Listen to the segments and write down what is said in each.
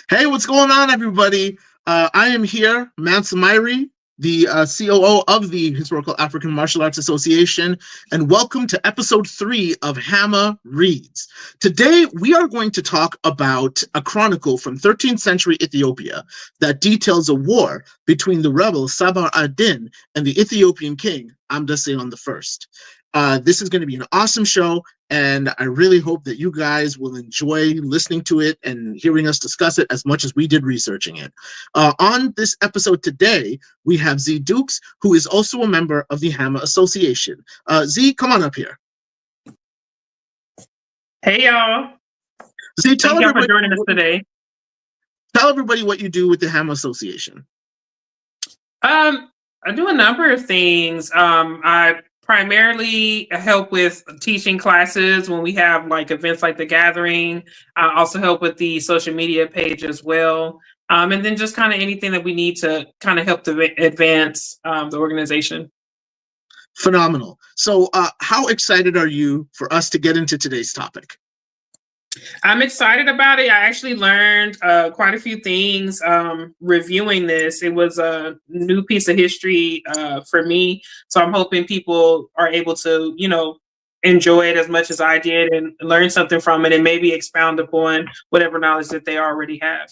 Hey, what's going on, everybody? I am here, Mansa Myri, the COO of the Historical African Martial Arts Association, and welcome to episode 3 of HAMAA Reads. Today, we are going to talk about a chronicle from 13th century Ethiopia that details a war between the rebel Sabar ad-Din and the Ethiopian king, Amda Seyon I. This is going to be an awesome show, and I really hope that you guys will enjoy listening to it and hearing us discuss it as much as we did researching it. On this episode today, we have Z Dukes, who is also a member of the HAMAA Association. Z, come on up here. Hey, y'all. Z, thank you for joining us today. Tell everybody what you do with the HAMAA Association. I do a number of things. I primarily help with teaching classes when we have like events like the gathering. I also help with the social media page as well. And then just kind of anything that we need to kind of help to advance the organization. Phenomenal. So how excited are you for us to get into today's topic? I'm excited about it. I actually learned quite a few things reviewing this. It was a new piece of history for me. So I'm hoping people are able to, enjoy it as much as I did and learn something from it and maybe expound upon whatever knowledge that they already have.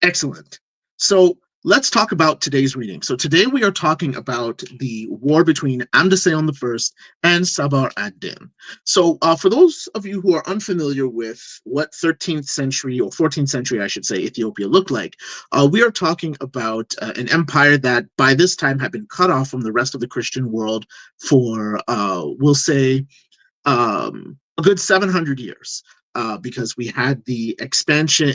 Excellent. So let's talk about today's reading. So today we are talking about the war between Amda Seyon I and Sabar ad-Din. So for those of you who are unfamiliar with what 13th century or 14th century, I should say, Ethiopia looked like, we are talking about an empire that by this time had been cut off from the rest of the Christian world for, we'll say, a good 700 years. Because we had the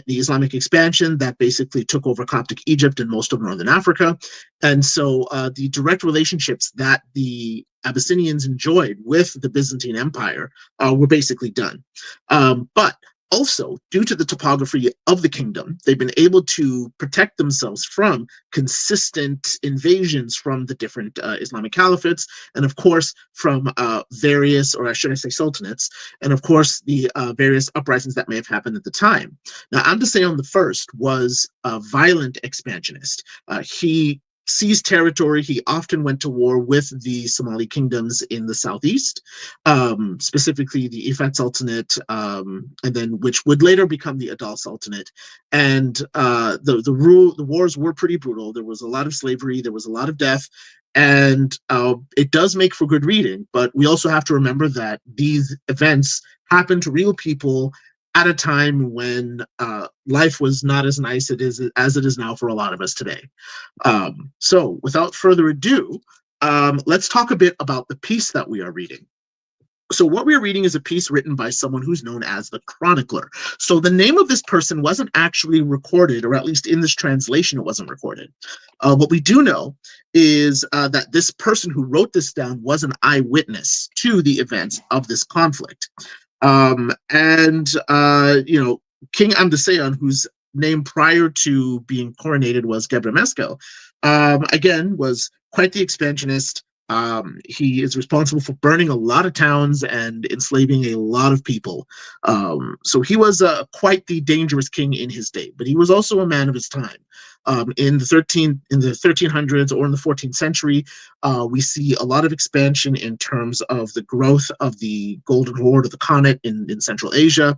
Islamic expansion that basically took over Coptic Egypt and most of northern Africa. And so the direct relationships that the Abyssinians enjoyed with the Byzantine Empire were basically done. But also, due to the topography of the kingdom, they've been able to protect themselves from consistent invasions from the different Islamic caliphates, and of course, from various, or should I say sultanates, and of course, the various uprisings that may have happened at the time. Now, Amda Seyon I was a violent expansionist. He seized territory. He often went to war with the Somali kingdoms in the southeast, specifically the Ifat Sultanate, and then which would later become the Adal Sultanate. And the wars were pretty brutal. There was a lot of slavery. There was a lot of death. And it does make for good reading. But we also have to remember that these events happened to real people at a time when life was not as nice as it is now for a lot of us today. So without further ado, let's talk a bit about the piece that we are reading. So what we're reading is a piece written by someone who's known as the chronicler. So the name of this person wasn't actually recorded, or at least in this translation, it wasn't recorded. What we do know is that this person who wrote this down was an eyewitness to the events of this conflict. King Amda Seyon, whose name prior to being coronated was Gebre Meskel, again, was quite the expansionist. He is responsible for burning a lot of towns and enslaving a lot of people. So he was quite the dangerous king in his day, but he was also a man of his time. In the 1300s or in the 14th century, we see a lot of expansion in terms of the growth of the Golden Horde of the Khanate in Central Asia.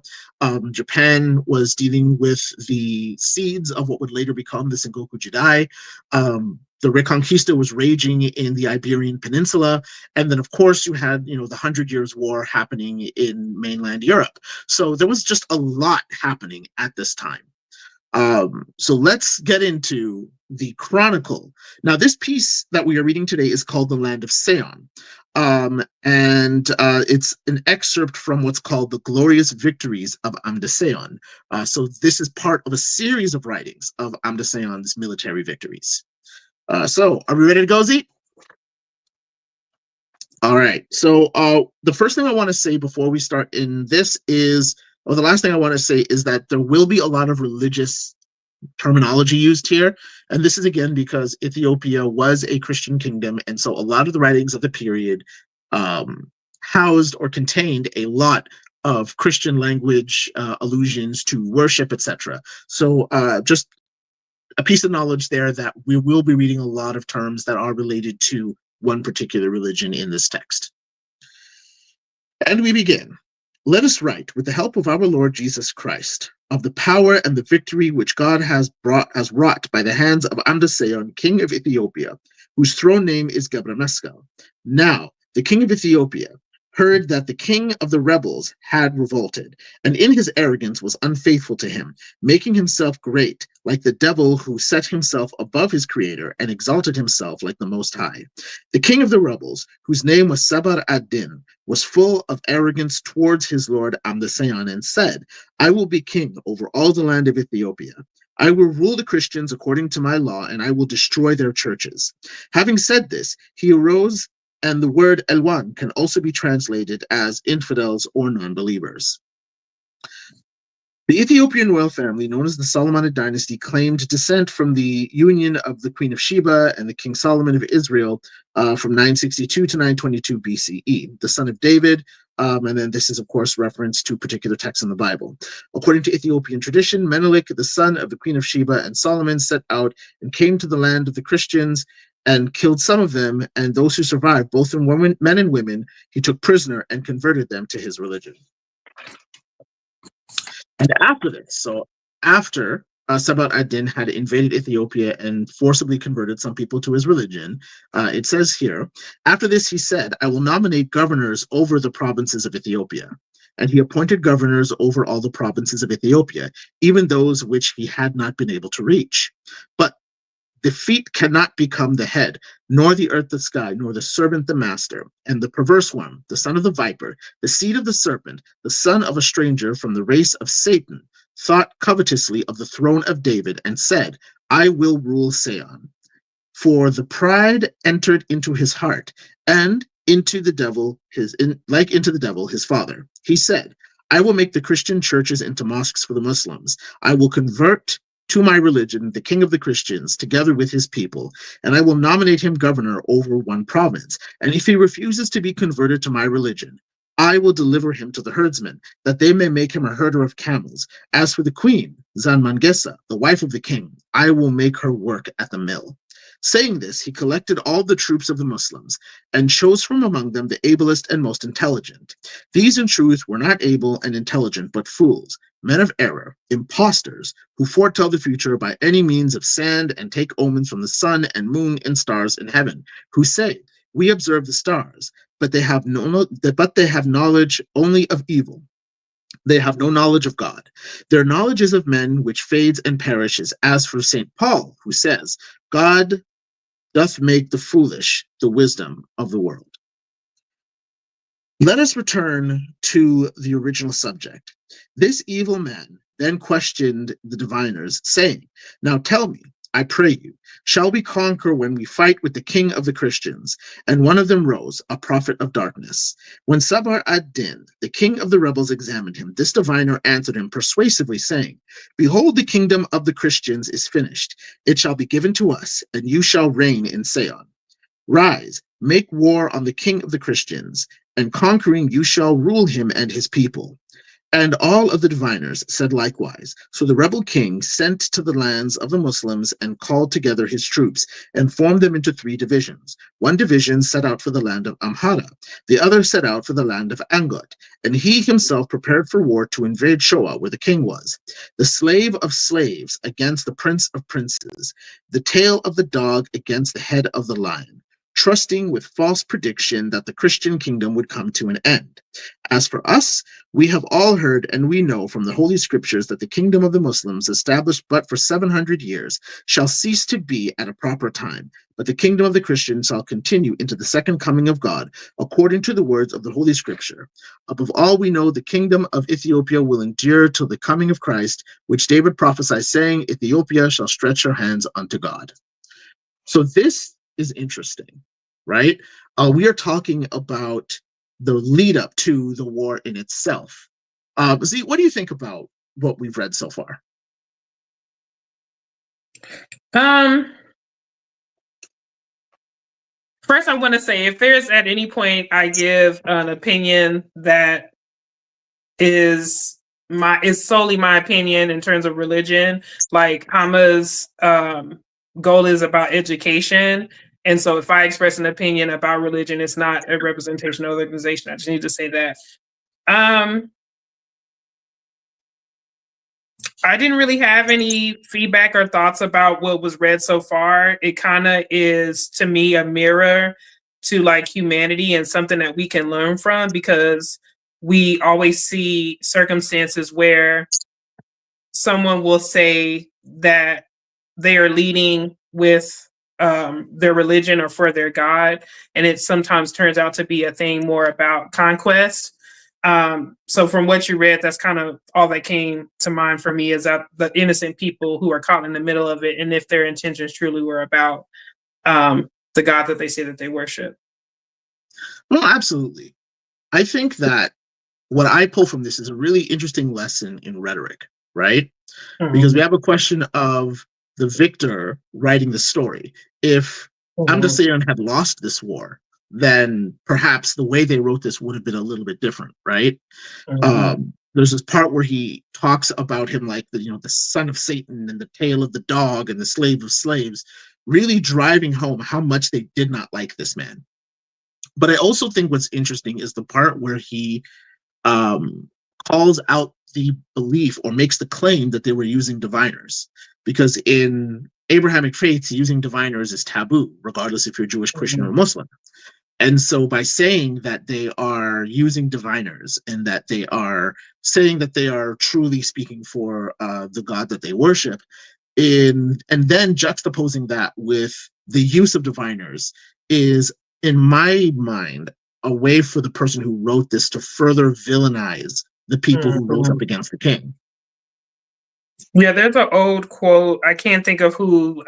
Japan was dealing with the seeds of what would later become the Sengoku Jidai. The Reconquista was raging in the Iberian Peninsula. And then, of course, you had, the 100 Years' War happening in mainland Europe. So there was just a lot happening at this time. So let's get into the chronicle. Now, this piece that we are reading today is called The Land of Seyon. It's an excerpt from what's called The Glorious Victories of Amda Seyon. So this is part of a series of writings of Amda Seyon's military victories. So are we ready to go, Z? All right. So the first thing I want to say before we start in this is, or the last thing I want to say is that there will be a lot of religious terminology used here. And this is again because Ethiopia was a Christian kingdom. And so a lot of the writings of the period housed or contained a lot of Christian language allusions to worship, etc. So just a piece of knowledge there that we will be reading a lot of terms that are related to one particular religion in this text. And we begin. Let us write, with the help of our Lord Jesus Christ, of the power and the victory which God has wrought by the hands of Seyon, king of Ethiopia, whose throne name is Gebrameskel. Now, the king of Ethiopia heard that the king of the rebels had revolted, and in his arrogance was unfaithful to him, making himself great, like the devil who set himself above his creator and exalted himself like the Most High. The king of the rebels, whose name was Sabar ad-Din, was full of arrogance towards his lord Seyon, and said, I will be king over all the land of Ethiopia. I will rule the Christians according to my law, and I will destroy their churches. Having said this, he arose, and the word Elwan can also be translated as infidels or non-believers. The Ethiopian royal family, known as the Solomonic dynasty, claimed descent from the union of the Queen of Sheba and the King Solomon of Israel from 962 to 922 BCE, the son of David, and then this is, of course, reference to particular texts in the Bible. According to Ethiopian tradition, Menelik, the son of the Queen of Sheba and Solomon, set out and came to the land of the Christians and killed some of them, and those who survived, both in women, men and women, he took prisoner and converted them to his religion. And after this, so after Sabat ad-Din had invaded Ethiopia and forcibly converted some people to his religion, it says here, after this he said, I will nominate governors over the provinces of Ethiopia. And he appointed governors over all the provinces of Ethiopia, even those which he had not been able to reach. But the feet cannot become the head, nor the earth the sky, nor the servant the master. And the perverse one, the son of the viper, the seed of the serpent, the son of a stranger from the race of Satan, thought covetously of the throne of David and said, I will rule Seyon. For the pride entered into his heart, and into the devil his father. He said, I will make the Christian churches into mosques for the Muslims. I will convert to my religion the king of the Christians, together with his people, and I will nominate him governor over one province. And if he refuses to be converted to my religion, I will deliver him to the herdsmen, that they may make him a herder of camels. As for the queen, Zanmangesa, the wife of the king, I will make her work at the mill. Saying this, he collected all the troops of the Muslims and chose from among them the ablest and most intelligent. These, in truth, were not able and intelligent, but fools, men of error, impostors, who foretell the future by any means of sand and take omens from the sun and moon and stars in heaven, who say, we observe the stars, but they have knowledge only of evil. They have no knowledge of God. Their knowledge is of men which fades and perishes. As for St. Paul, who says, God doth make the foolish the wisdom of the world. Let us return to the original subject. This evil man then questioned the diviners, saying, now tell me, I pray you, shall we conquer when we fight with the king of the Christians? And one of them rose, a prophet of darkness. When Sabar ad-Din, the king of the rebels, examined him, this diviner answered him persuasively, saying, behold, the kingdom of the Christians is finished. It shall be given to us, and you shall reign in Seyon. Rise, make war on the king of the Christians, and conquering you shall rule him and his people. And all of the diviners said likewise. So the rebel king sent to the lands of the Muslims and called together his troops and formed them into 3 divisions. One division set out for the land of Amhara, the other set out for the land of Angot, and he himself prepared for war to invade Shoa, where the king was. The slave of slaves against the prince of princes, the tail of the dog against the head of the lion, trusting with false prediction that the Christian kingdom would come to an end. As for us, we have all heard and we know from the Holy Scriptures that the kingdom of the Muslims, established but for 700 years, shall cease to be at a proper time, but the kingdom of the Christians shall continue into the second coming of God, according to the words of the Holy Scripture. Above all, we know the kingdom of Ethiopia will endure till the coming of Christ, which David prophesied, saying, Ethiopia shall stretch her hands unto God. So this is interesting, right? We are talking about the lead up to the war in itself. Z, what do you think about what we've read so far? First, I want to say, if there's at any point I give an opinion that is solely my opinion in terms of religion. Like HAMAA's goal is about education. And so if I express an opinion about religion, it's not a representation of the organization. I just need to say that. I didn't really have any feedback or thoughts about what was read so far. It kind of is, to me, a mirror to like humanity and something that we can learn from, because we always see circumstances where someone will say that they are leading with their religion or for their God, and it sometimes turns out to be a thing more about conquest. So from what you read, that's kind of all that came to mind for me, is that the innocent people who are caught in the middle of it, and if their intentions truly were about the God that they say that they worship. Well, absolutely. I think that what I pull from this is a really interesting lesson in rhetoric, right? Because we have a question of the victor writing the story. If Seyon had lost this war, then perhaps the way they wrote this would have been a little bit different, right? There's this part where he talks about him like the son of Satan and the tail of the dog and the slave of slaves, really driving home how much they did not like this man. But I also think what's interesting is the part where he calls out the belief or makes the claim that they were using diviners, because in Abrahamic faiths, using diviners is taboo, regardless if you're Jewish, Christian, or Muslim. And so by saying that they are using diviners and that they are saying that they are truly speaking for the God that they worship, and then juxtaposing that with the use of diviners is, in my mind, a way for the person who wrote this to further villainize the people who rose up against the king. Yeah, there's an old quote. I can't think of who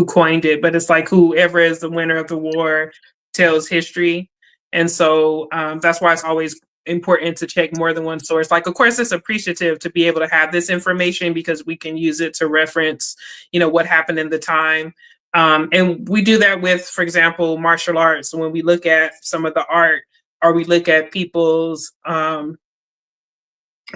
coined it, but it's like, whoever is the winner of the war tells history. And so that's why it's always important to check more than one source. Like, of course, it's appreciative to be able to have this information because we can use it to reference, what happened in the time. And we do that with, for example, martial arts. When we look at some of the art, or we look at people's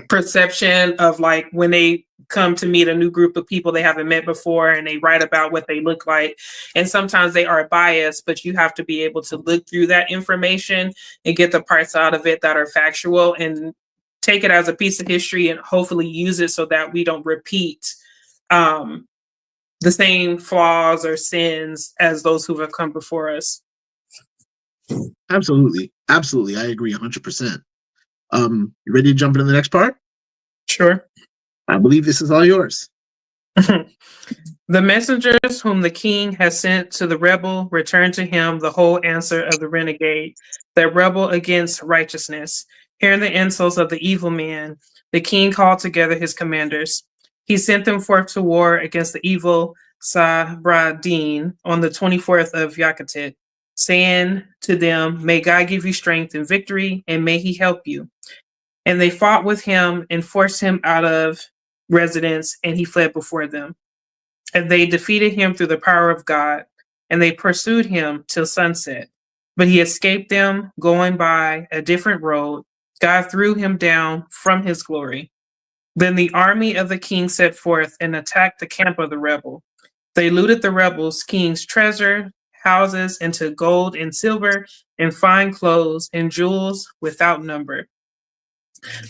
perception of, like, when they come to meet a new group of people they haven't met before, and they write about what they look like. And sometimes they are biased, but you have to be able to look through that information and get the parts out of it that are factual, and take it as a piece of history, and hopefully use it so that we don't repeat the same flaws or sins as those who have come before us. Absolutely. Absolutely. I agree 100%. You ready to jump into the next part? Sure. I believe this is all yours. The messengers whom the king has sent to the rebel returned to him the whole answer of the renegade, that rebel against righteousness. Hearing the insults of the evil man, the king called together his commanders. He sent them forth to war against the evil Sabradin on the 24th of Yakatit, saying to them, "May God give you strength and victory, and may he help you." And they fought with him and forced him out of residence, and he fled before them. And they defeated him through the power of God, and they pursued him till sunset. But he escaped them, going by a different road. God threw him down from his glory. Then the army of the king set forth and attacked the camp of the rebel. They looted the rebels' king's treasure, houses, into gold and silver, and fine clothes and jewels without number.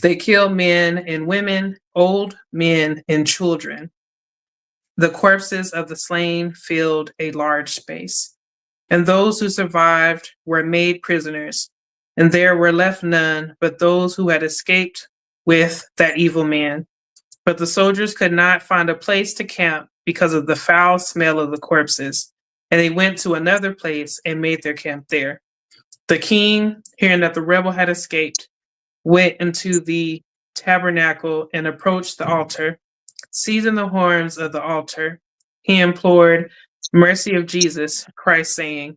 They killed men and women, old men and children. The corpses of the slain filled a large space, and those who survived were made prisoners, and there were left none but those who had escaped with that evil man. But the soldiers could not find a place to camp because of the foul smell of the corpses, and they went to another place and made their camp there. The king, hearing that the rebel had escaped, went into the tabernacle and approached the altar. Seizing the horns of the altar, he implored mercy of Jesus Christ, saying,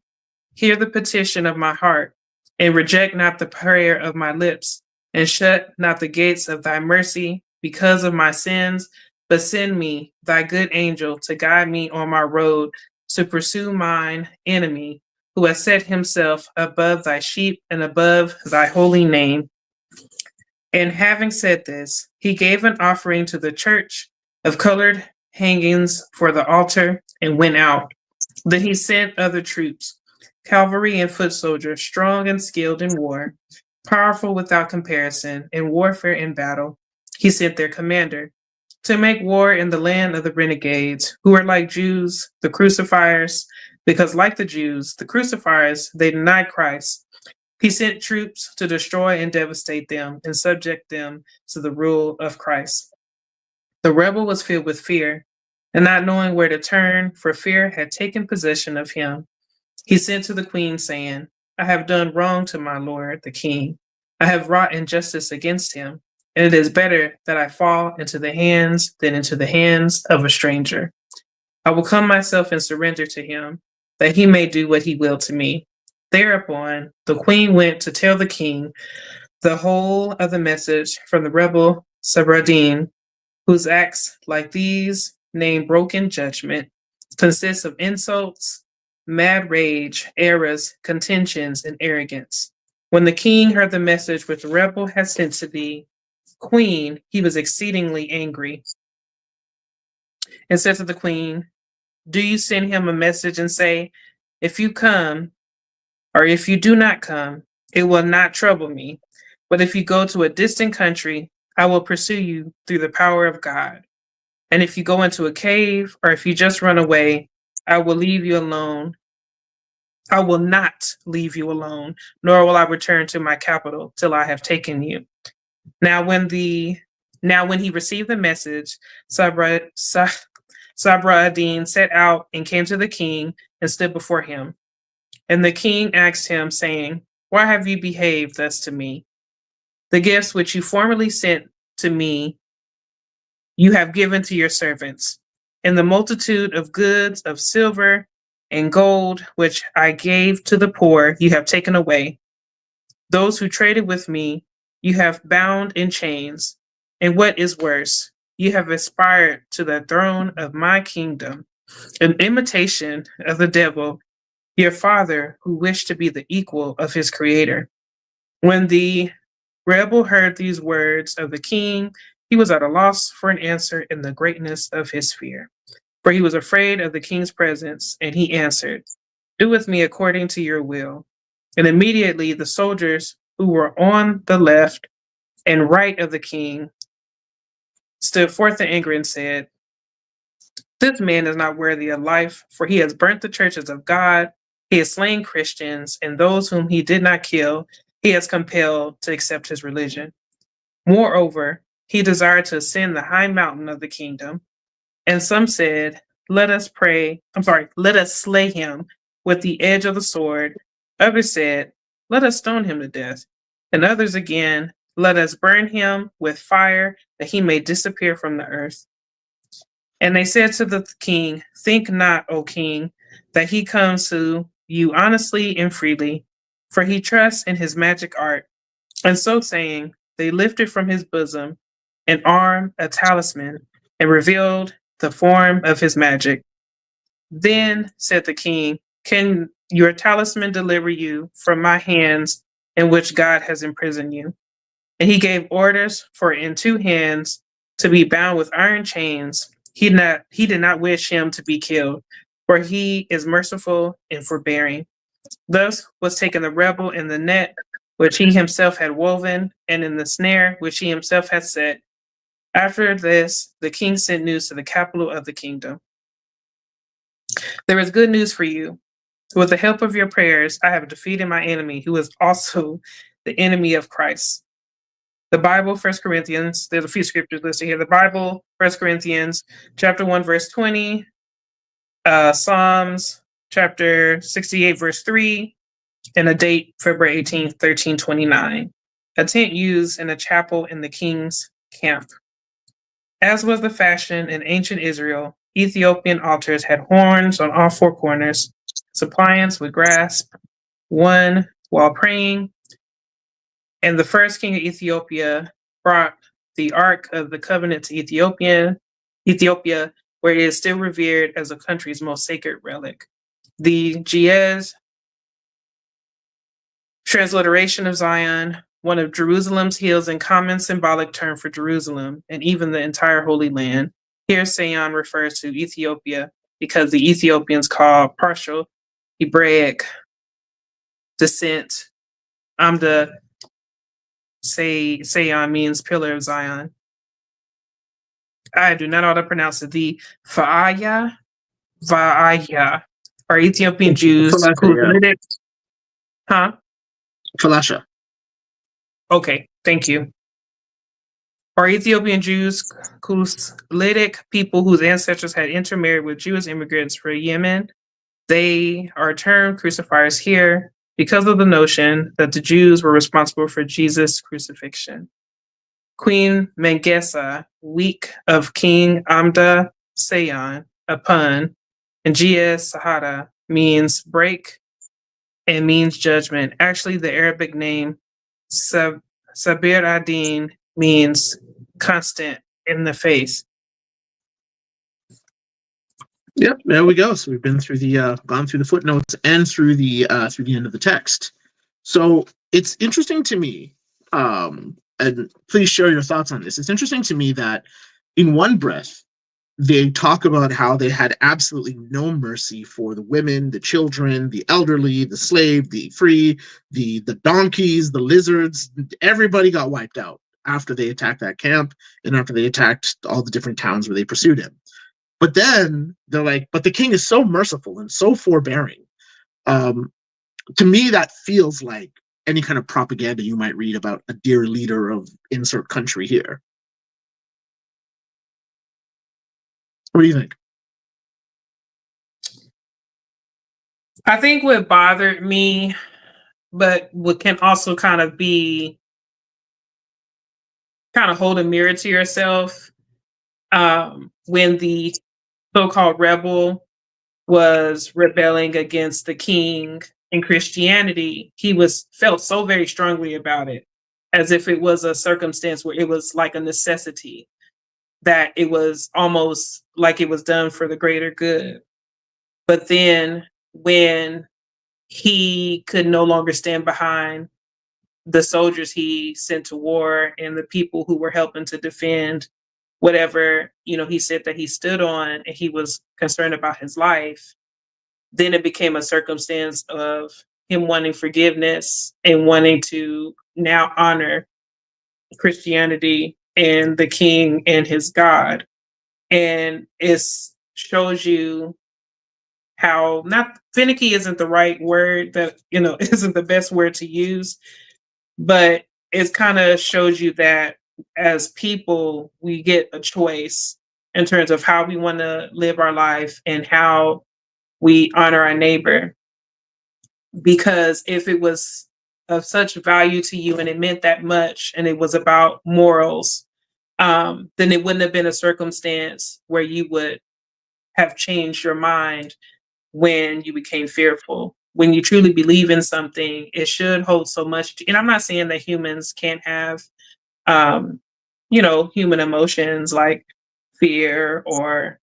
"Hear the petition of my heart, and reject not the prayer of my lips, and shut not the gates of thy mercy because of my sins, but send me thy good angel to guide me on my road, to pursue mine enemy, who has set himself above thy sheep and above thy holy name." And having said this, he gave an offering to the church of colored hangings for the altar and went out. Then he sent other troops, cavalry and foot soldiers, strong and skilled in war, powerful without comparison in warfare and battle. He sent their commander to make war in the land of the renegades, who were like Jews, the crucifiers, because like the Jews, the crucifiers, they denied Christ. He sent troops to destroy and devastate them and subject them to the rule of Christ. The rebel was filled with fear, and not knowing where to turn, for fear had taken possession of him. He sent to the queen, saying, I have done wrong to my lord, the king. I have wrought injustice against him, and it is better that I fall into the hands than into the hands of a stranger. I will come myself and surrender to him, that he may do what he will to me. Thereupon, the queen went to tell the king the whole of the message from the rebel Sabradin, whose acts, like these, named broken judgment, consist of insults, mad rage, errors, contentions, and arrogance. When the king heard the message which the rebel had sent to the queen, he was exceedingly angry and said to the queen, Do you send him a message and say, if you come, or if you do not come, it will not trouble me. But if you go to a distant country, I will pursue you through the power of God. And if you go into a cave, or if you just run away, I will leave you alone. I will not leave you alone, nor will I return to my capital till I have taken you. Now when he received the message, Sabra ad-Din set out and came to the king and stood before him. And the king asked him, saying, Why have you behaved thus to me? The gifts which you formerly sent to me, you have given to your servants, and the multitude of goods of silver and gold which I gave to the poor, you have taken away. Those who traded with me, you have bound in chains. And what is worse, you have aspired to the throne of my kingdom, an imitation of the devil, your father, who wished to be the equal of his creator. When the rebel heard these words of the king, he was at a loss for an answer in the greatness of his fear. For he was afraid of the king's presence, and he answered, Do with me according to your will. And immediately the soldiers who were on the left and right of the king stood forth in anger and said, This man is not worthy of life, for he has burnt the churches of God. He has slain Christians, and those whom he did not kill, he has compelled to accept his religion. Moreover, he desired to ascend the high mountain of the kingdom. And some said, let us slay him with the edge of the sword. Others said, let us stone him to death. And others again, let us burn him with fire, that he may disappear from the earth. And they said to the king, Think not, O king, that he comes to you honestly and freely, for he trusts in his magic art. And so saying, they lifted from his bosom an arm, a talisman, and revealed the form of his magic. Then said the king, Can your talisman deliver you from my hands in which God has imprisoned you? And he gave orders for in 2 hands to be bound with iron chains. He did not wish him to be killed, for he is merciful and forbearing. Thus was taken the rebel in the net which he himself had woven, and in the snare which he himself had set. After this, the king sent news to the capital of the kingdom. There is good news for you. With the help of your prayers, I have defeated my enemy, who is also the enemy of Christ. The Bible, 1 Corinthians, there's a few scriptures listed here. The Bible, 1 Corinthians, chapter 1, verse 20, Psalms, chapter 68, verse 3, and a date, February 18th, 1329. A tent used in a chapel in the king's camp. As was the fashion in ancient Israel, Ethiopian altars had horns on all 4 corners. Suppliants would grasp one while praying. And the first king of Ethiopia brought the Ark of the Covenant to Ethiopia, where it is still revered as the country's most sacred relic. The Ge'ez, transliteration of Zion, one of Jerusalem's hills and common symbolic term for Jerusalem and even the entire Holy Land. Here, Seyon refers to Ethiopia because the Ethiopians call partial Hebraic descent. Amda Seyon means pillar of Zion. I do not know how to pronounce it. The Va'aya are Ethiopian Jews who committed. Huh? Falasha. Okay, thank you. Are Ethiopian Jews Cuslitic people whose ancestors had intermarried with Jewish immigrants from Yemen. They are termed crucifiers here because of the notion that the Jews were responsible for Jesus' crucifixion. Queen Mengesa, week of King Amda Seyon, a pun, and Gies Sahara means break and means judgment. Actually, the Arabic name Sabir ad-Din means constant in the face. Yep, there we go. So we've been through the gone through the footnotes and through the end of the text. So it's interesting to me, and please share your thoughts on this. It's interesting to me that in one breath they talk about how they had absolutely no mercy for the women, the children, the elderly, the slave, the free, the donkeys, the lizards. Everybody got wiped out after they attacked that camp and after they attacked all the different towns where they pursued him. But then they're like, but the king is so merciful and so forbearing. To me, that feels like any kind of propaganda you might read about a dear leader of insert country here. What do you think? I think what bothered me, but what can also kind of hold a mirror to yourself, when the so-called rebel was rebelling against the king in Christianity, he felt so very strongly about it, as if it was a circumstance where it was like a necessity, that it was almost like it was done for the greater good. But then when he could no longer stand behind the soldiers he sent to war and the people who were helping to defend whatever, he said that he stood on, and he was concerned about his life, then it became a circumstance of him wanting forgiveness and wanting to now honor Christianity and the king and his God. And it shows you how, not finicky isn't the right word, that isn't the best word to use, but it kind of shows you that as people we get a choice in terms of how we want to live our life and how we honor our neighbor. Because if it was of such value to you and it meant that much and it was about morals, then it wouldn't have been a circumstance where you would have changed your mind when you became fearful. When you truly believe in something, it should hold so much. And I'm not saying that humans can't have, human emotions like fear or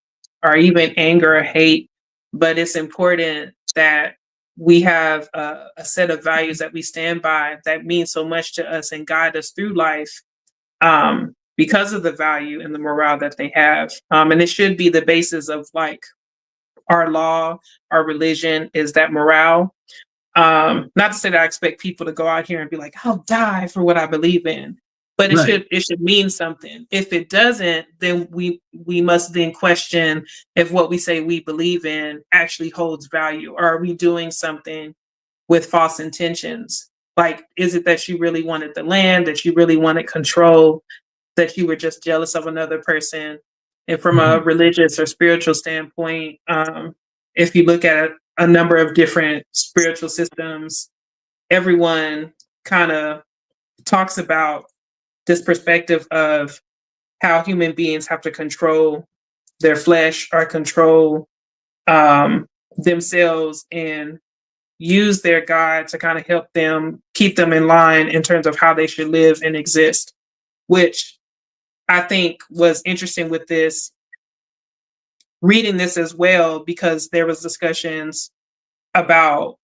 even anger or hate, but it's important that we have a set of values that we stand by that mean so much to us and guide us through life, because of the value and the morale that they have. And it should be the basis of like our law, our religion is that morale. Not to say that I expect people to go out here and be like, I'll die for what I believe in. But it should mean something. If it doesn't, then we must then question if what we say we believe in actually holds value, or are we doing something with false intentions? Like, is it that you really wanted the land, that you really wanted control, that you were just jealous of another person? And from a religious or spiritual standpoint, if you look at a number of different spiritual systems, everyone kind of talks about this perspective of how human beings have to control their flesh or control themselves and use their God to kind of help them, keep them in line in terms of how they should live and exist, which I think was interesting with this, reading this as well, because there was discussions about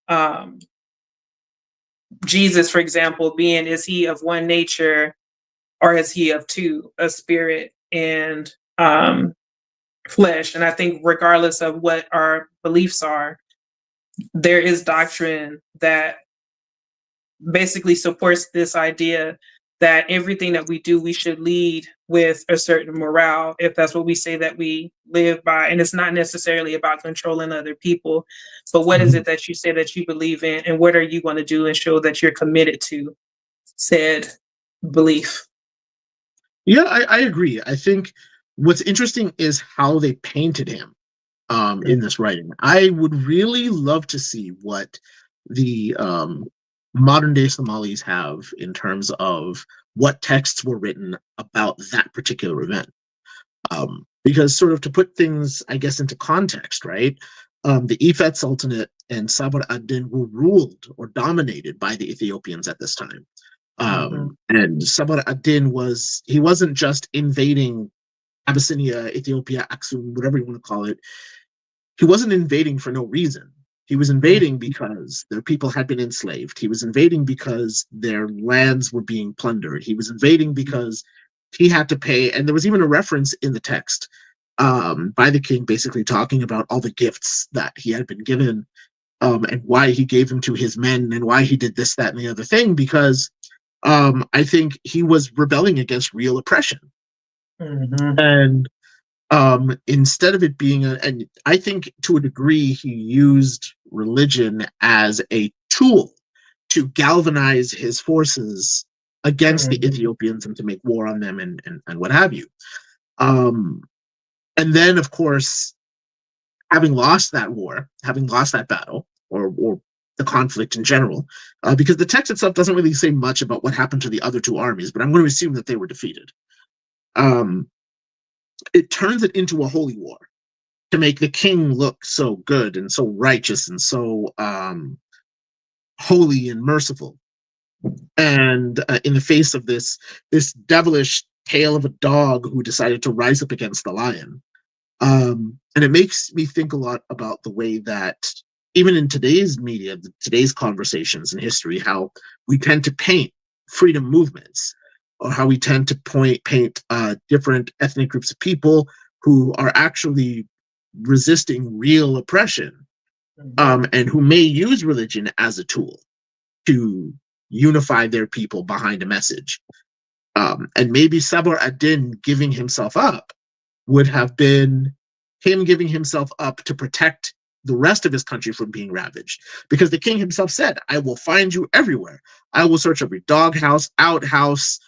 Jesus, for example, being, is he of one nature or is he of two, a spirit and flesh? And I think regardless of what our beliefs are, there is doctrine that basically supports this idea that everything that we do, we should lead with a certain morale, if that's what we say that we live by. And it's not necessarily about controlling other people, but what is it that you say that you believe in, and what are you going to do and show that you're committed to said belief? Yeah, I agree. I think what's interesting is how they painted him in this writing. I would really love to see what the modern day Somalis have in terms of what texts were written about that particular event. Because sort of to put things, I guess, into context, right? The Ifat Sultanate and Sabar ad-Din were ruled or dominated by the Ethiopians at this time. And Sabar ad-Din he wasn't just invading Abyssinia, Ethiopia, Aksum, whatever you want to call it. He wasn't invading for no reason. He was invading because their people had been enslaved. He was invading because their lands were being plundered. He was invading because he had to pay. And there was even a reference in the text by the king basically talking about all the gifts that he had been given and why he gave them to his men and why he did this, that, and the other thing, because I think he was rebelling against real oppression. And instead of it being and I think to a degree he used religion as a tool to galvanize his forces against the Ethiopians and to make war on them and what have you. And then, of course, having lost that war, having lost that battle, or the conflict in general, because the text itself doesn't really say much about what happened to the other two armies, but I'm going to assume that they were defeated. It turns it into a holy war to make the king look so good and so righteous and so holy and merciful. And in the face of this devilish tale of a dog who decided to rise up against the lion. And it makes me think a lot about the way that even in today's media, today's conversations in history, how we tend to paint freedom movements, or how we tend to paint different ethnic groups of people who are actually resisting real oppression, and who may use religion as a tool to unify their people behind a message. And maybe Sabar ad-Din giving himself up would have been him giving himself up to protect the rest of his country from being ravaged. Because the king himself said, I will find you everywhere. I will search every doghouse, outhouse,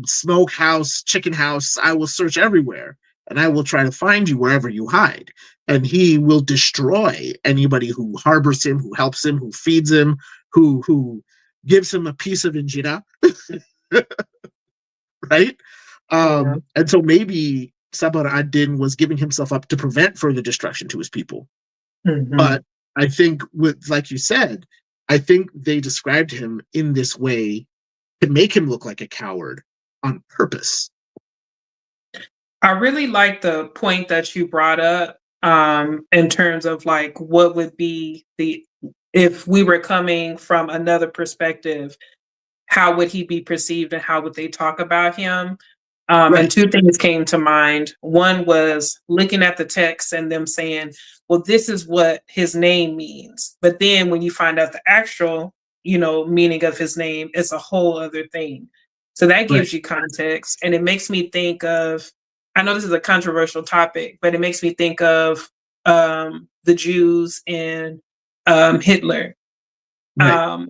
smokehouse, chicken house. I will search everywhere, and I will try to find you wherever you hide. And he will destroy anybody who harbors him, who helps him, who feeds him, who gives him a piece of injera. Right? And so maybe Sabar ad-Din was giving himself up to prevent further destruction to his people. But I think, like you said, I think they described him in this way to make him look like a coward on purpose. I really like the point that you brought up in terms of like what would be if we were coming from another perspective, how would he be perceived and how would they talk about him? Right. And two things came to mind. One was looking at the text and them saying, well, this is what his name means. But then when you find out the actual, meaning of his name, it's a whole other thing. So that gives you context. And it makes me think of, I know this is a controversial topic, but it makes me think of the Jews and Hitler. Right.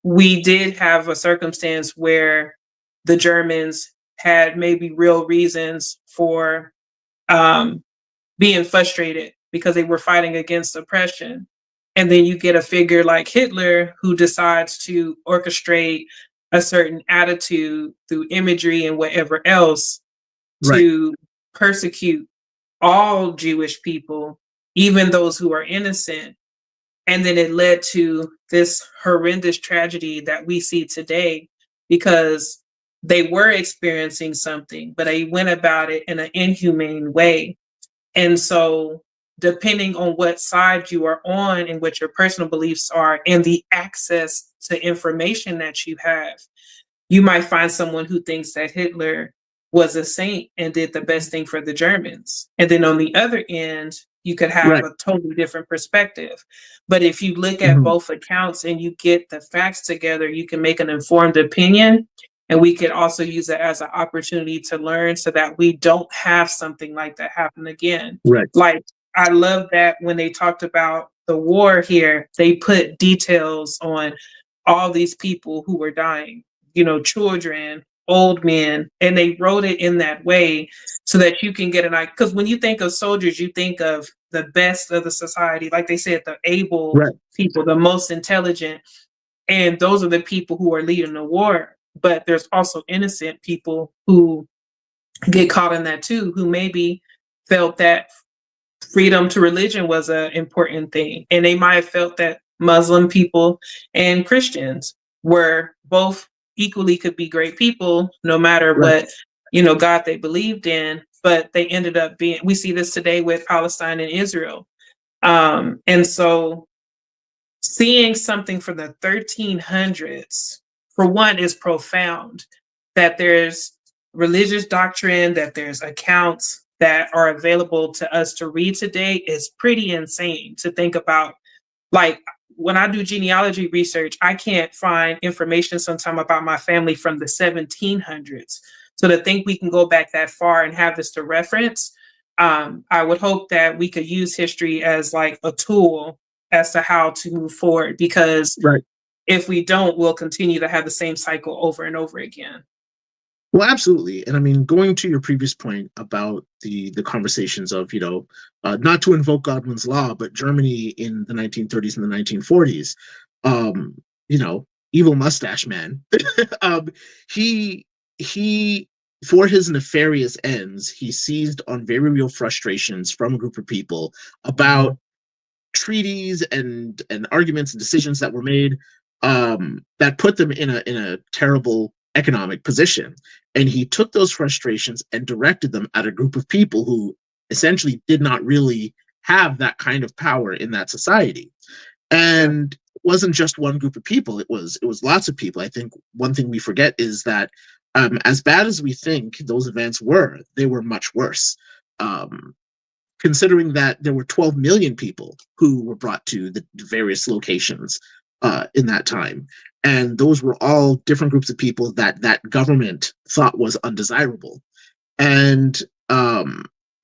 We did have a circumstance where the Germans had maybe real reasons for being frustrated because they were fighting against oppression. And then you get a figure like Hitler who decides to orchestrate a certain attitude through imagery and whatever else to persecute all Jewish people, even those who are innocent. And then it led to this horrendous tragedy that we see today because they were experiencing something, but they went about it in an inhumane way. And so depending on what side you are on and what your personal beliefs are and the access to information that you have, you might find someone who thinks that Hitler was a saint and did the best thing for the Germans. And then on the other end, you could have Right. a totally different perspective. But if you look at Mhm. both accounts and you get the facts together, you can make an informed opinion. And we could also use it as an opportunity to learn so that we don't have something like that happen again. Right. Like, I love that when they talked about the war here, they put details on all these people who were dying, children, old men, and they wrote it in that way so that you can get an idea. Because when you think of soldiers, you think of the best of the society, like they said, the able Right. people, the most intelligent, and those are the people who are leading the war. But there's also innocent people who get caught in that too, who maybe felt that freedom to religion was an important thing. And they might have felt that Muslim people and Christians were both equally could be great people, no matter Right. what, God they believed in. But they ended up being, we see this today with Palestine and Israel. And so seeing something from the 1300s, for one, is profound, that there's religious doctrine, that there's accounts that are available to us to read today is pretty insane to think about. Like, when I do genealogy research, I can't find information sometimes about my family from the 1700s. So to think we can go back that far and have this to reference, I would hope that we could use history as like a tool as to how to move forward, because Right. if we don't, we'll continue to have the same cycle over and over again. Well, absolutely. And I mean, going to your previous point about the conversations of, not to invoke Godwin's law, but Germany in the 1930s and the 1940s, um, evil mustache man, um, he he for his nefarious ends, he seized on very real frustrations from a group of people about treaties and arguments and decisions that were made, that put them in a terrible economic position. And he took those frustrations and directed them at a group of people who essentially did not really have that kind of power in that society. And it wasn't just one group of people, it was lots of people. I think one thing we forget is that, as bad as we think those events were, they were much worse. Considering that there were 12 million people who were brought to the various locations in that time. And those were all different groups of people that government thought was undesirable. And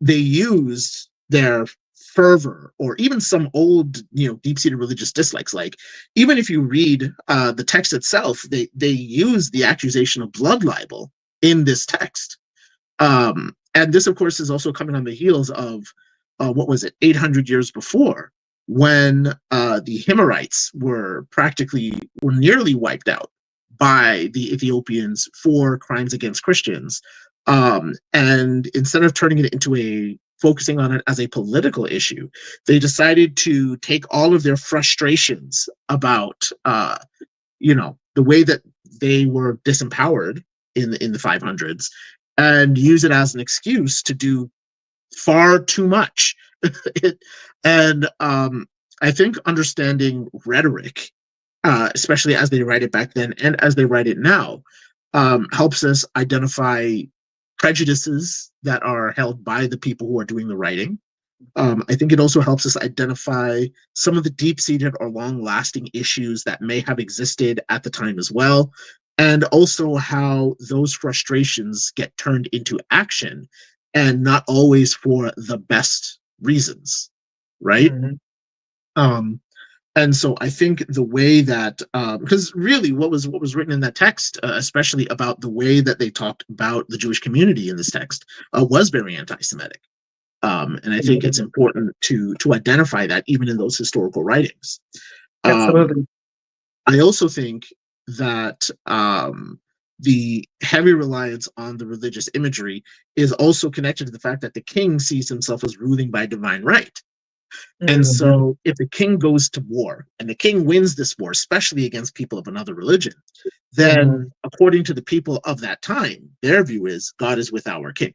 they used their fervor, or even some old, deep-seated religious dislikes. Like, even if you read the text itself, they use the accusation of blood libel in this text. And this, of course, is also coming on the heels of, what was it, 800 years before, when the Himyarites were nearly wiped out by the Ethiopians for crimes against Christians. And instead of turning it into focusing on it as a political issue, they decided to take all of their frustrations about, the way that they were disempowered in the 500s, and use it as an excuse to do far too much. And I think understanding rhetoric, especially as they write it back then and as they write it now, helps us identify prejudices that are held by the people who are doing the writing. I think it also helps us identify some of the deep-seated or long-lasting issues that may have existed at the time as well, and also how those frustrations get turned into action, and not always for the best reasons, right? Mm-hmm. And so I think the way that, because really what was written in that text, especially about the way that they talked about the Jewish community in this text, was very anti-Semitic. And I think it's important to identify that even in those historical writings. Absolutely. I also think that the heavy reliance on the religious imagery is also connected to the fact that the king sees himself as ruling by divine right. And so if the king goes to war and the king wins this war, especially against people of another religion, then according to the people of that time, their view is God is with our king.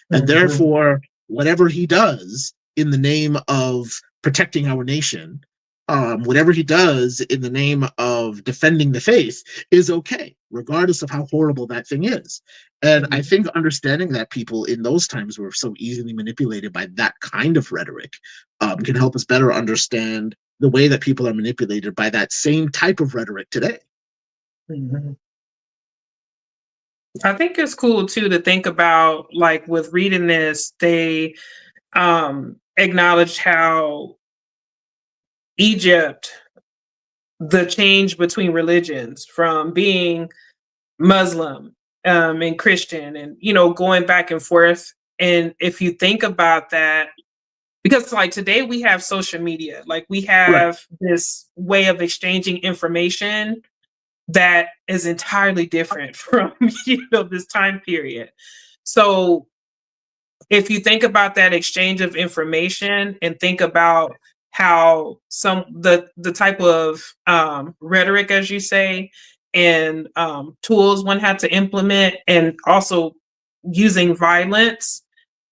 And therefore, whatever he does in the name of protecting our nation, whatever he does in the name of defending the faith is okay, regardless of how horrible that thing is. And I think understanding that people in those times were so easily manipulated by that kind of rhetoric can help us better understand the way that people are manipulated by that same type of rhetoric today. Mhm. I think it's cool too to think about, like, with reading this, they acknowledged how Egypt, the change between religions from being Muslim and Christian, and going back and forth. And if you think about that, because like today we have social media, like we Right, have this way of exchanging information that is entirely different from this time period. So if you think about that exchange of information and think about how the type of rhetoric, as you say, and tools one had to implement, and also using violence,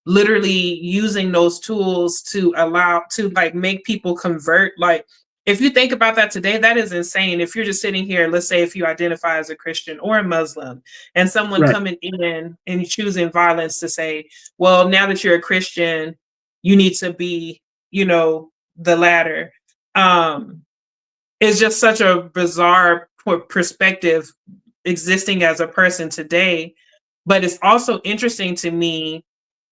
literally using those tools to allow to like make people convert. Like, if you think about that today, that is insane. If you're just sitting here, let's say if you identify as a Christian or a Muslim, and someone right, coming in and choosing violence to say, well, now that you're a Christian, you need to be, the latter. um it's just such a bizarre perspective existing as a person today. But it's also interesting to me,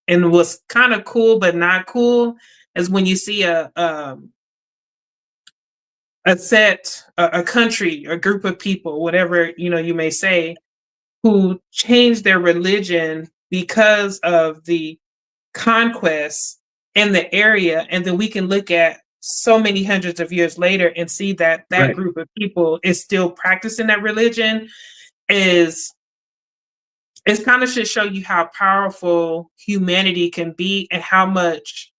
and what's kind of cool but not cool, is when you see a country, a group of people, whatever you may say, who change their religion because of the conquest in the area, and then we can look at so many hundreds of years later and see that that right. group of people is still practicing that religion. Is It kind of should show you how powerful humanity can be, and how much,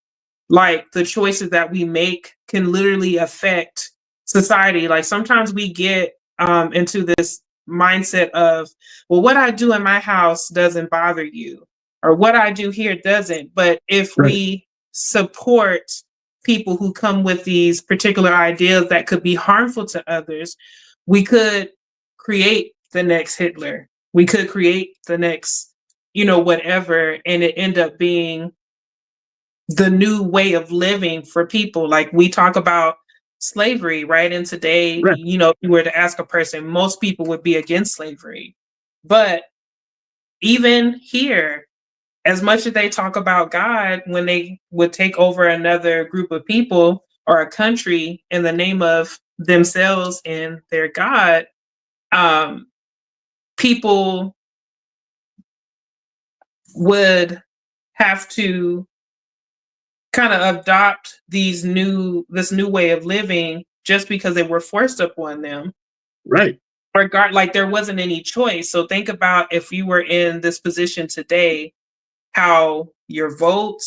like, the choices that we make can literally affect society. Like, sometimes we get into this mindset of, well, what I do in my house doesn't bother you, or what I do here doesn't. But if Right. we support people who come with these particular ideas that could be harmful to others, we could create the next Hitler. We could create the next, whatever, and it end up being the new way of living for people. Like, we talk about slavery, right? And today, Right. if you were to ask a person, most people would be against slavery. But even here, as much as they talk about God, when they would take over another group of people or a country in the name of themselves and their God, um, people would have to kind of adopt this new way of living just because they were forced upon them. Right. Like, there wasn't any choice. So think about if you were in this position today, how your vote,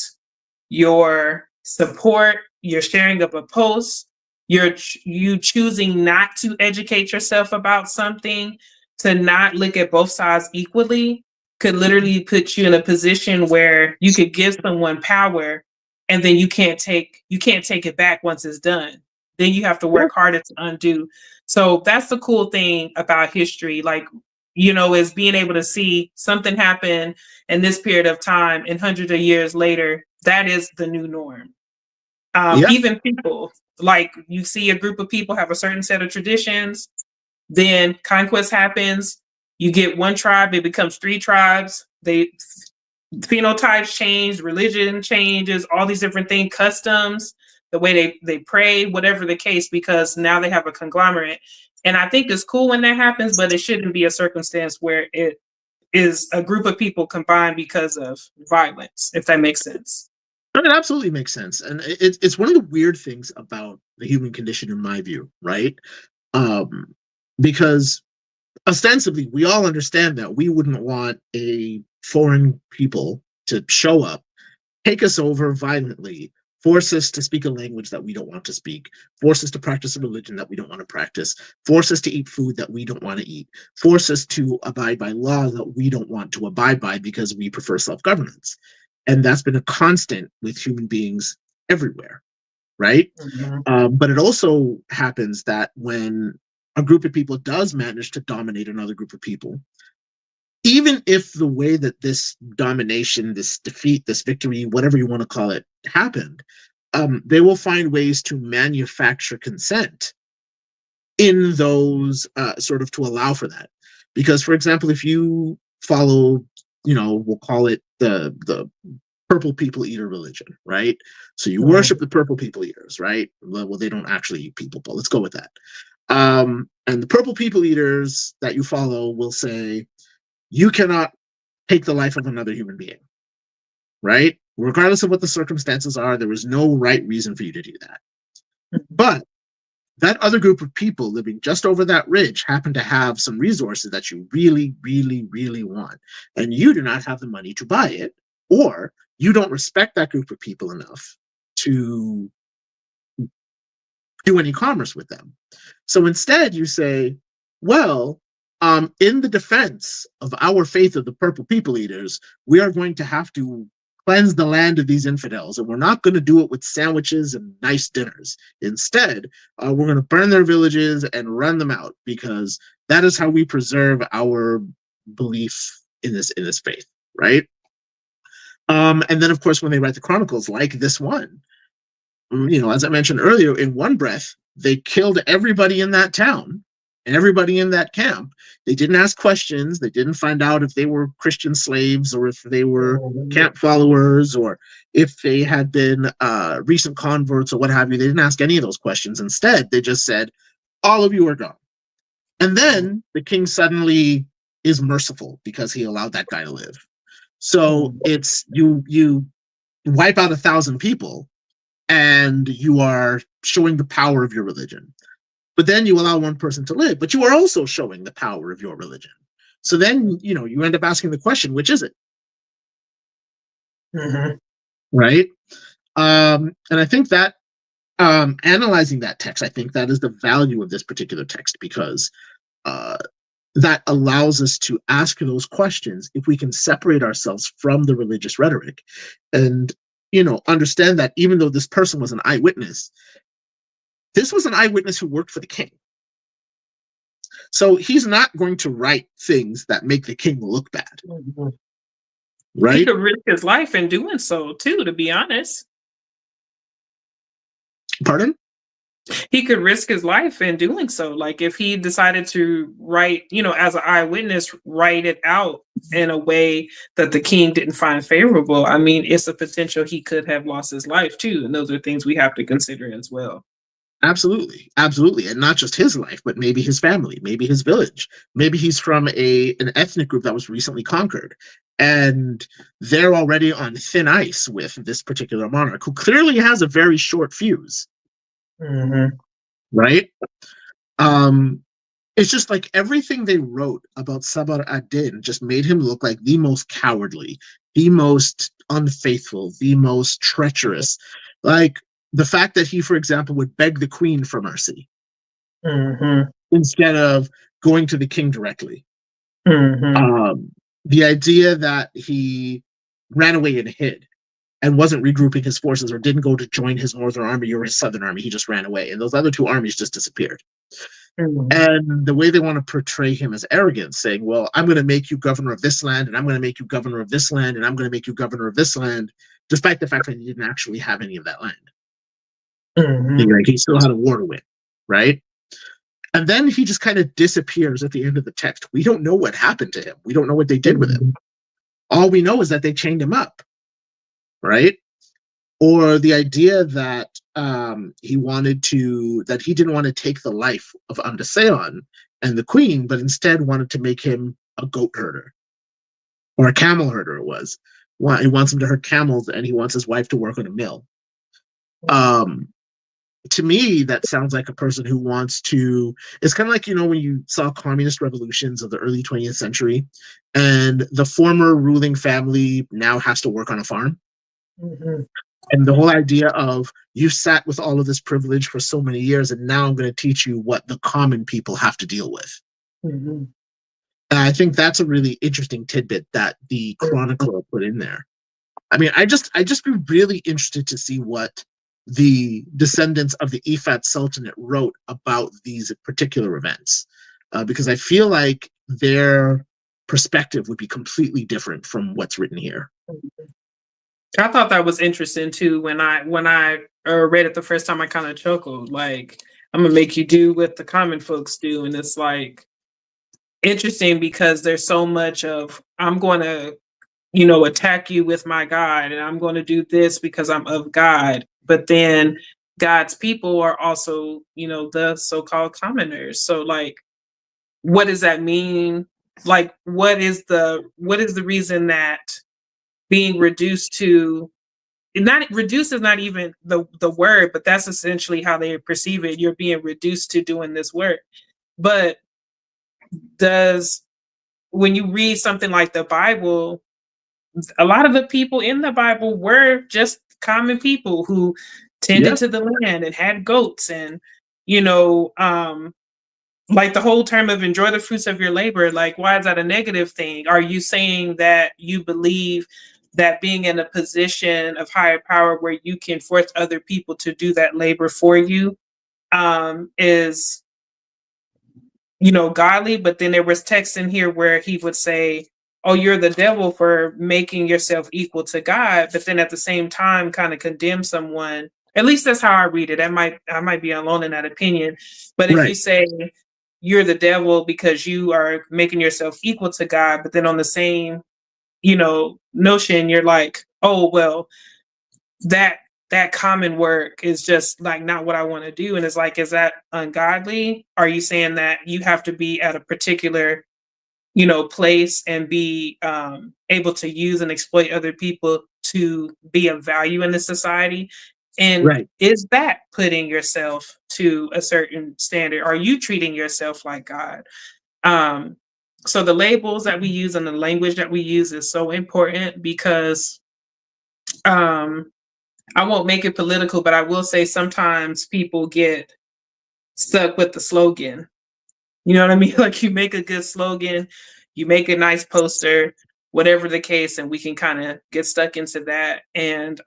your support, your sharing of a post, you choosing not to educate yourself about something, to not look at both sides equally, could literally put you in a position where you could give someone power, and then you can't take it back once it's done. Then you have to Yeah. work harder to undo. So that's the cool thing about history, like, is being able to see something happen in this period of time, and hundreds of years later, that is the new norm. Yeah. Even people, like, you see a group of people have a certain set of traditions, then conquest happens. You get one tribe, it becomes three tribes. They phenotypes change, religion changes, all these different things, customs, the way they pray, whatever the case, because now they have a conglomerate. And I think it's cool when that happens, but it shouldn't be a circumstance where it is a group of people combined because of violence, if that makes sense. No, it absolutely makes sense, and it's one of the weird things about the human condition, in my view, right? Um, because ostensibly, we all understand that we wouldn't want a foreign people to show up, take us over violently, force us to speak a language that we don't want to speak, force us to practice a religion that we don't want to practice, force us to eat food that we don't want to eat, force us to abide by laws that we don't want to abide by because we prefer self governance. And that's been a constant with human beings everywhere, right? Mhm. But it also happens that when a group of people does manage to dominate another group of people, even if the way that this domination, this defeat, this victory, whatever you want to call it, happened, they will find ways to manufacture consent in those sort of to allow for that. Because, for example, if you follow, we'll call it the purple people eater religion, right? So you worship the purple people eaters, right? Well, they don't actually eat people, but let's go with that. And the purple people eaters that you follow will say, you cannot take the life of another human being, right? Regardless of what the circumstances are, there is no right reason for you to do that. But that other group of people living just over that ridge happen to have some resources that you really, really, really want, and you do not have the money to buy it, or you don't respect that group of people enough to do any commerce with them. So instead, you say, well, in the defense of our faith of the purple people eaters, we are going to have to cleanse the land of these infidels, and we're not going to do it with sandwiches and nice dinners. Instead, we're going to burn their villages and run them out, because that is how we preserve our belief in this faith, right? And then, of course, when they write the chronicles, like this one, as I mentioned earlier, in one breath, they killed everybody in that town, everybody in that camp. They didn't ask questions. They didn't find out if they were Christian slaves or if they were camp followers or if they had been recent converts or what have you. They didn't ask any of those questions. Instead, they just said, all of you are gone. And then the king suddenly is merciful because he allowed that guy to live. So it's you wipe out 1,000 people and you are showing the power of your religion. But then you allow one person to live, but you are also showing the power of your religion. So then, you end up asking the question, which is it? Right? And I think that analyzing that text, I think that is the value of this particular text, because that allows us to ask those questions if we can separate ourselves from the religious rhetoric and understand that even though this person was an eyewitness, this was an eyewitness who worked for the king. So he's not going to write things that make the king look bad. Right? He could risk his life in doing so too, to be honest. Pardon? He could risk his life in doing so. Like if he decided to write, as an eyewitness, write it out in a way that the king didn't find favorable. I mean, it's a potential he could have lost his life too. And those are things we have to consider as well. Absolutely. Absolutely. And not just his life, but maybe his family, maybe his village. Maybe he's from an ethnic group that was recently conquered. And they're already on thin ice with this particular monarch who clearly has a very short fuse. Right? It's just like everything they wrote about Sabr ad-Din just made him look like the most cowardly, the most unfaithful, the most treacherous. Like the fact that he, for example, would beg the queen for mercy instead of going to the king directly. The idea that he ran away and hid and wasn't regrouping his forces or didn't go to join his northern army or his southern army. He just ran away. And those other two armies just disappeared. And the way they want to portray him as arrogant, saying, well, I'm going to make you governor of this land, and I'm going to make you governor of this land, and I'm going to make you governor of this land, despite the fact that he didn't actually have any of that land. He still had a war to win, right? And then he just kind of disappears at the end of the text. We don't know what happened to him. We don't know what they did with him. All we know is that they chained him up, right? Or the idea that he didn't want to take the life of Seyon and the queen, but instead wanted to make him a goat herder or a camel herder. It was. He wants him to herd camels, and he wants his wife to work on a mill. To me, that sounds like a person who wants to. It's kind of like when you saw communist revolutions of the early 20th century, and the former ruling family now has to work on a farm. And the whole idea of you sat with all of this privilege for so many years, and now I'm going to teach you what the common people have to deal with. And I think that's a really interesting tidbit that the chronicler put in there. I mean, I just be really interested to see what the descendants of the Ifat Sultanate wrote about these particular events, because I feel like their perspective would be completely different from what's written here. I thought that was interesting too. When I read it the first time, I kind of chuckled. Like, I'm gonna make you do what the common folks do, and it's like interesting because there's so much of I'm going to attack you with my God, and I'm going to do this because I'm of God. But then God's people are also, the so-called commoners. So like, what does that mean? Like, what is the reason that being reduced to not reduced is not even the word, but that's essentially how they perceive it. You're being reduced to doing this work. But does when you read something like the Bible, a lot of the people in the Bible were just common people who tended Yep. to the land and had goats and, you know, like the whole term of enjoy the fruits of your labor. Like, why is that a negative thing? Are you saying that you believe that being in a position of higher power where you can force other people to do that labor for you is, godly? But then there was text in here where he would say, oh, you're the devil for making yourself equal to God, but then at the same time kind of condemn someone. At least that's how I read it. I might be alone in that opinion. But if you Right. say you're the devil because you are making yourself equal to God, but then on the same, notion, you're like, oh well, that common work is just like not what I want to do. And it's like, is that ungodly? Are you saying that you have to be at a particular place and be able to use and exploit other people to be of value in the society? And Right. is that putting yourself to a certain standard? Are you treating yourself like God? So the labels that we use and the language that we use is so important because I won't make it political, but I will say sometimes people get stuck with the slogan. You know what I mean? Like, you make a good slogan, you make a nice poster, whatever the case, and we can kind of get stuck into that. And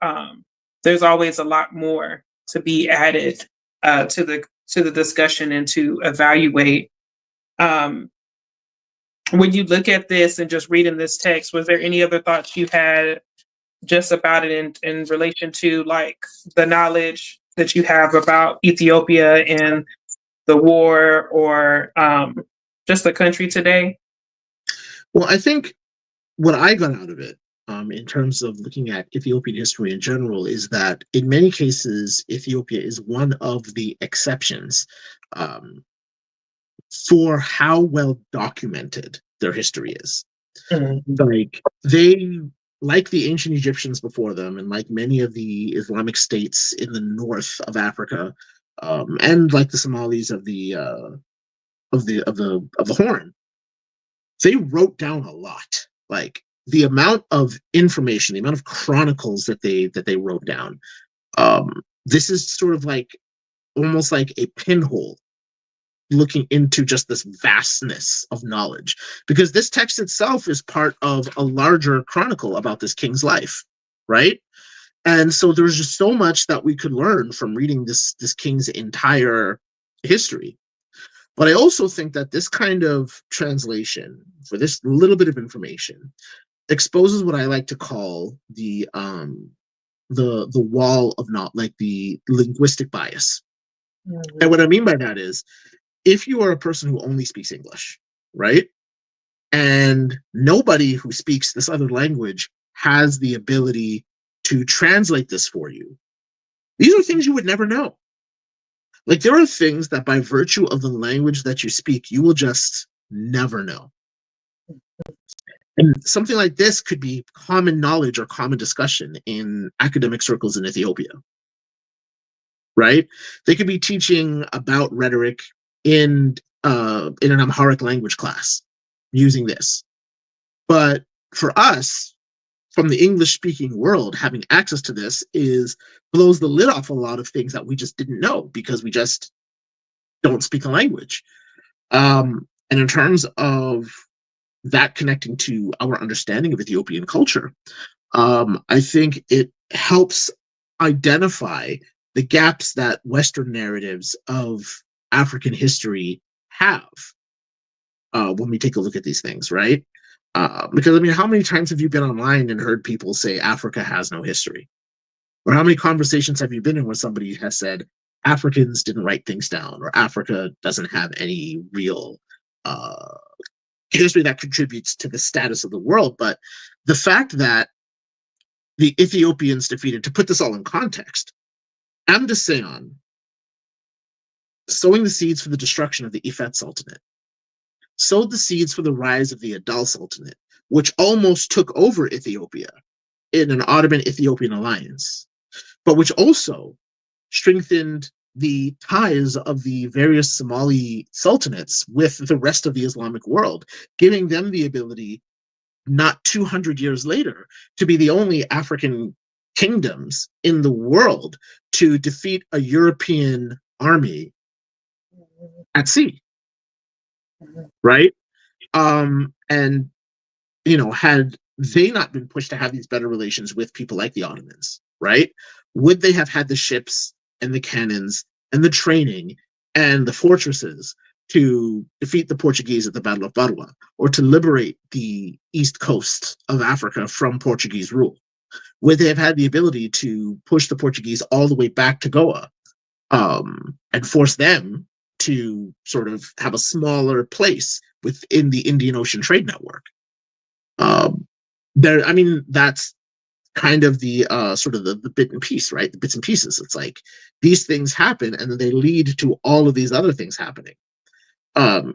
there's always a lot more to be added to the discussion and to evaluate. Um, when you look at this and just reading this text, was there any other thoughts you had just about it in relation to like the knowledge that you have about Ethiopia and the war or just the country today? Well, I think what I got out of it, in terms of looking at Ethiopian history in general, is that in many cases, Ethiopia is one of the exceptions, um, for how well documented their history is. Mhm. Like they, like the ancient Egyptians before them, and like many of the Islamic states in the north of Africa, and like the Somalis of the Horn, they wrote down a lot. Like the amount of information, the amount of chronicles that they wrote down. This is sort of like almost like a pinhole looking into just this vastness of knowledge, because this text itself is part of a larger chronicle about this king's life, right? And so there's just so much that we could learn from reading this king's entire history. But I also think that this kind of translation for this little bit of information exposes what I like to call the wall of not like the linguistic bias. And Mhm. what I mean by that is, if you are a person who only speaks English, right? And nobody who speaks this other language has the ability to translate this for you, these are things you would never know. Like there are things that by virtue of the language that you speak, you will just never know. And something like this could be common knowledge or common discussion in academic circles in Ethiopia, right? They could be teaching about rhetoric in an Amharic language class using this. But for us, from the English speaking world, having access to this is blows the lid off a lot of things that we just didn't know because we just don't speak the language. And in terms of that connecting to our understanding of Ethiopian culture, I think it helps identify the gaps that Western narratives of African history have when we take a look at these things, right? Because I mean, how many times have you been online and heard people say Africa has no history? Or how many conversations have you been in where somebody has said Africans didn't write things down, or Africa doesn't have any real uh, history that contributes to the status of the world? But the fact that the Ethiopians defeated, to put this all in context, Amda Seyon sowing the seeds for the destruction of the Ifat Sultanate, sowed the seeds for the rise of the Adal Sultanate, which almost took over Ethiopia in an Ottoman-Ethiopian alliance, but which also strengthened the ties of the various Somali sultanates with the rest of the Islamic world, giving them the ability, not 200 years later, to be the only African kingdoms in the world to defeat a European army at sea, right? And had they not been pushed to have these better relations with people like the Ottomans, right? Would they have had the ships and the cannons and the training and the fortresses to defeat the Portuguese at the Battle of Barua, or to liberate the east coast of Africa from Portuguese rule? Would they have had the ability to push the Portuguese all the way back to Goa, and force them to sort of have a smaller place within the Indian Ocean trade network? I mean, that's kind of the sort of the bit and piece, right? The bits and pieces. It's like these things happen, and then they lead to all of these other things happening.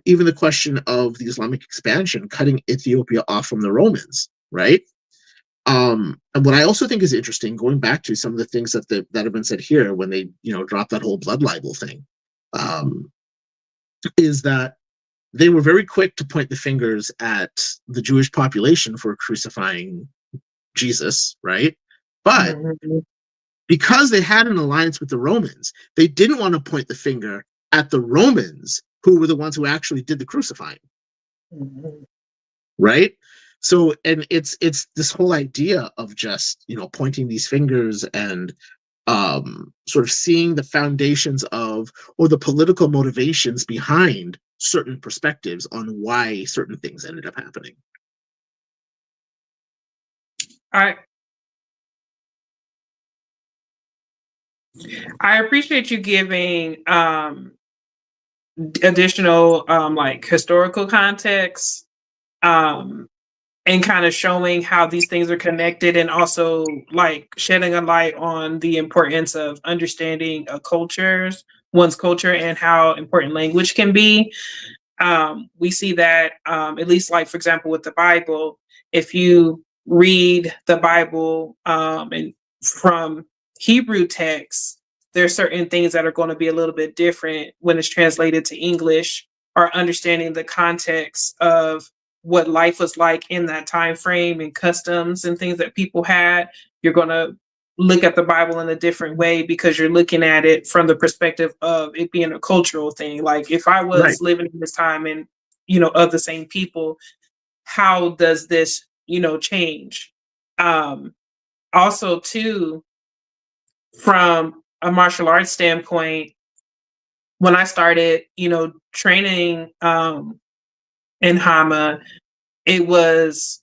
Even the question of the Islamic expansion, cutting Ethiopia off from the Romans, right? And what I also think is interesting, going back to some of the things that have been said here when they dropped that whole blood libel thing, is that they were very quick to point the fingers at the Jewish population for crucifying Jesus, right? But because they had an alliance with the Romans, they didn't want to point the finger at the Romans, who were the ones who actually did the crucifying, right? So, and it's this whole idea of just pointing these fingers and sort of seeing the foundations of, or the political motivations behind certain perspectives on why certain things ended up happening. I appreciate you giving additional like historical context, and kind of showing how these things are connected, and also like shedding a light on the importance of understanding one's culture, and how important language can be. We see that at least, like, for example, with the Bible, if you read the Bible and from Hebrew texts, there's certain things that are going to be a little bit different when it's translated to English, or understanding the context of what life was like in that time frame, and customs and things that people had. You're going to look at the Bible in a different way, because you're looking at it from the perspective of it being a cultural thing. Like, if I was living in this time and of the same people, how does this change? Also too, from a martial arts standpoint, when I started training in HAMAA, it was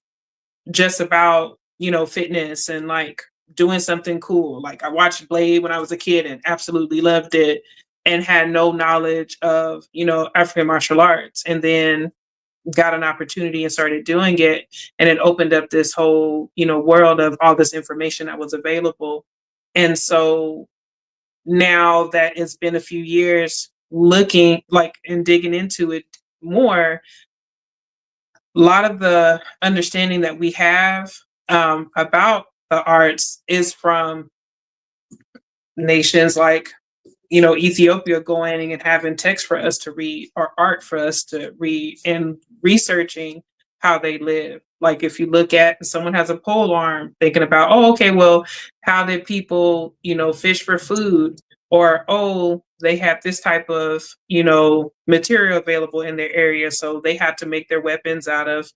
just about fitness and like doing something cool. Like, I watched Blade when I was a kid and absolutely loved it, and had no knowledge of African martial arts, and then got an opportunity and started doing it, and it opened up this whole world of all this information that was available. And so now that it's been a few years, looking like and digging into it more, a lot of the understanding that we have about the arts is from nations like Ethiopia, going and having text for us to read, or art for us to read, and researching how they live. Like, if you look at someone has a pole arm, thinking about, oh, okay, well, how did people fish for food? Or, oh, they have this type of material available in their area, so they had to make their weapons out of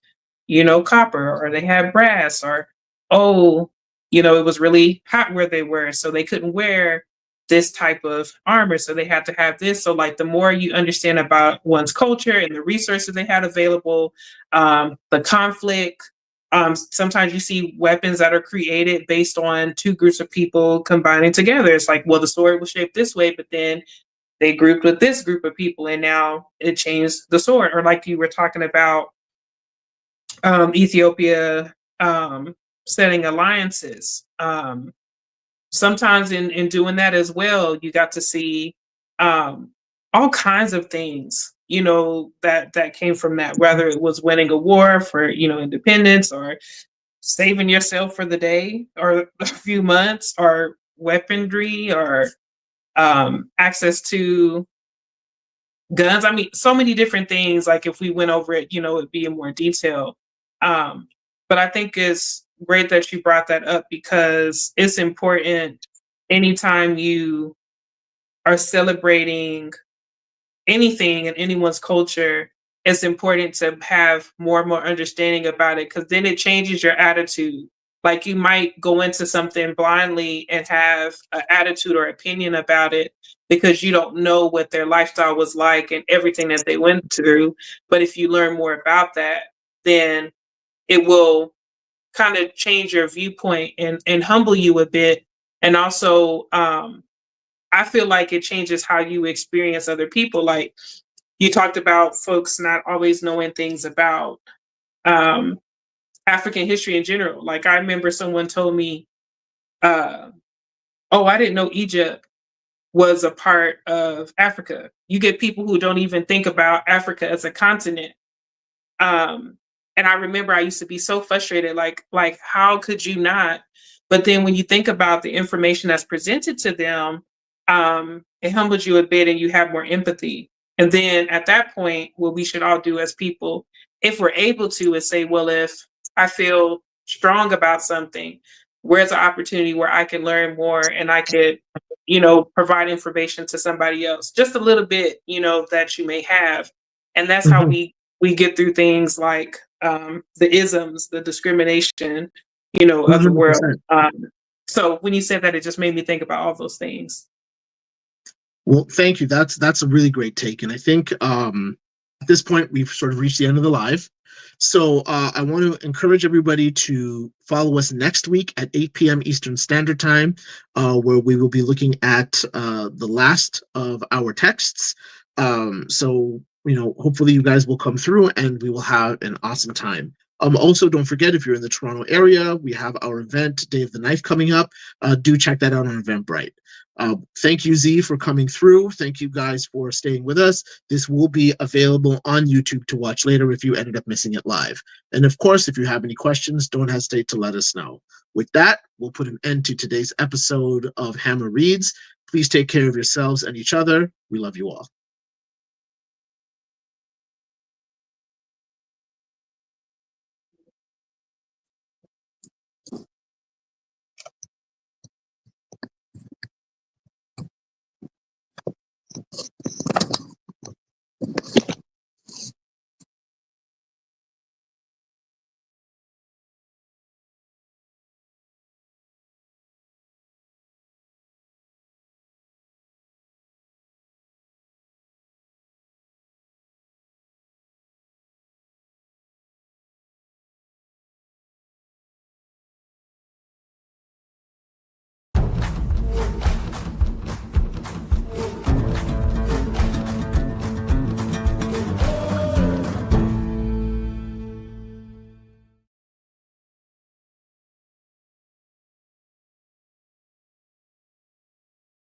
copper, or they had brass, or, oh, it was really hot where they were, so they couldn't wear this type of armor, so they had to have this. So like the more you understand about one's culture and the resources they had available, the conflict. Sometimes you see weapons that are created based on two groups of people combining together. It's like, well, the sword was shaped this way, but then they grouped with this group of people, and now it changed the sword. Or like you were talking about, Ethiopia setting alliances. Sometimes in doing that as well, you got to see all kinds of things, that came from that, whether it was winning a war for, independence, or saving yourself for the day or a few months, or weaponry, or access to guns. I mean, so many different things. Like if we went over it, it'd be in more detail. But I think it's great that you brought that up, because it's important anytime you are celebrating anything in anyone's culture. It's important to have more and more understanding about it, because then it changes your attitude. Like you might go into something blindly and have an attitude or opinion about it because you don't know what their lifestyle was like and everything that they went through. But if you learn more about that, then it will kind of change your viewpoint and humble you a bit. And also, I feel like it changes how you experience other people. Like you talked about folks not always knowing things about African history in general. Like I remember someone told me, oh, I didn't know Egypt was a part of Africa. You get people who don't even think about Africa as a continent. And I remember I used to be so frustrated, like how could you not? But then when you think about the information that's presented to them, it humbles you a bit and you have more empathy. And then at that point, what we should all do as people, if we're able to, is say, well, if I feel strong about something, where's the opportunity where I can learn more and I could, provide information to somebody else, just a little bit, that you may have. And that's how Mhm. we get through things like the isms, the discrimination, of the world. 100%. So when you said that, it just made me think about all those things. Well, thank you. That's a really great take, and I think at this point we've sort of reached the end of the live. So I want to encourage everybody to follow us next week at 8 p.m. Eastern Standard Time, where we will be looking at the last of our texts. So hopefully you guys will come through, and we will have an awesome time. Also, don't forget, if you're in the Toronto area, we have our event, Day of the Knife, coming up. Do check that out on Eventbrite. Thank you, Z, for coming through. Thank you guys for staying with us. This will be available on YouTube to watch later if you ended up missing it live. And of course, if you have any questions, don't hesitate to let us know. With that, we'll put an end to today's episode of HAMAA Reads. Please take care of yourselves and each other. We love you all.